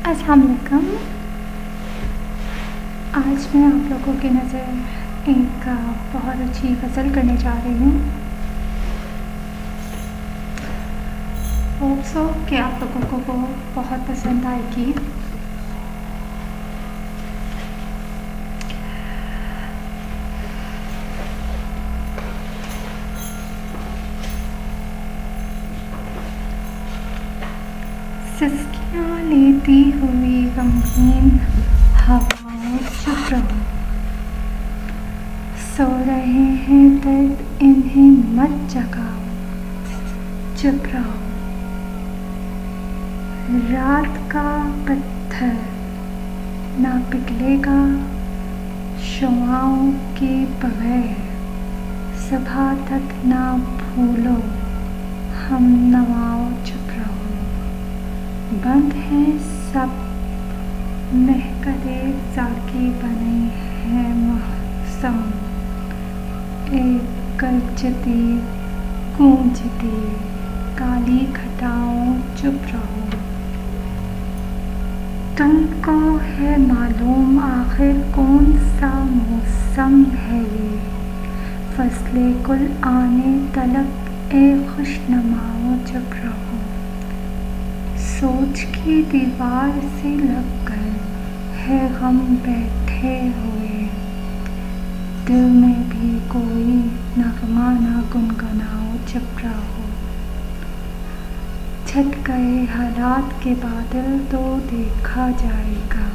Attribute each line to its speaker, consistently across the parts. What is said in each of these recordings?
Speaker 1: अस्सलाम वालेकुम। आज मैं आप लोगों की नज़र एक बहुत अच्छी गज़ल करने जा रही हूँ। होप सो कि आप लोगों को वो बहुत पसंद आएगी। सिसकियाँ लेती हुई गमगीन हवाओं चुप रहो, सो रहे हैं दर्द इन्हें मत जगाओ, चुप रहो। रात का पत्थर ना पिघलेगा शुआओं के बगैर, सुबह तक ना भूलो हम नवाओ, चुप रहो। बंद हैं सब महकदे जाके बने हैं मौसम, एक गरजती गूंजती काली घटाओं, चुप रहो। तुमको है मालूम आखिर कौन सा मौसम है ये, फसले गुल आने तलक ए खुशनुमाओ, चुप रहो। सोच की दीवार से लग कर है गम बैठे हुए, दिल में भी कोई नगमा ना गुनगुनाओ, चुप रहो। छट गए हालात के बादल तो देखा जाएगा,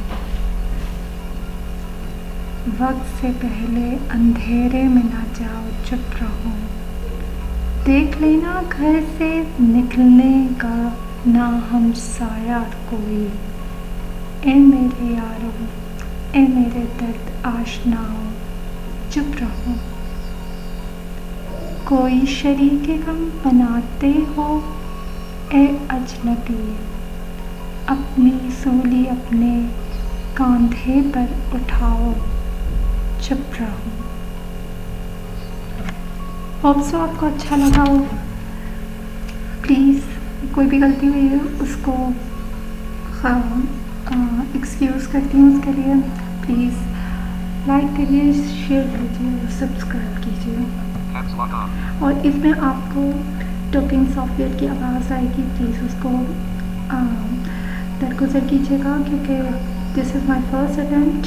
Speaker 1: वक्त से पहले अंधेरे में ना जाओ, चुप रहो। देख लेना घर से निकलने का ना हम साया कोई, ए मेरे यारो ए मेरे दर्द आशनाओ, चुप रहो। कोई शरीके गम बनाते हो ए अजनबी, अपनी सूली अपने कांधे पर उठाओ, चुप रहो। होप सो आपको अच्छा लगा हो। प्लीज़ कोई भी गलती हुई है उसको एक्सक्यूज़ करती हूँ, उसके लिए प्लीज़ लाइक करिए, शेयर कीजिए और सब्सक्राइब कीजिए। और इसमें आपको टोकिंग सॉफ्टवेयर की आवाज़ आएगी, प्लीज़ उसको दरगुजर कीजिएगा क्योंकि this is my first attempt.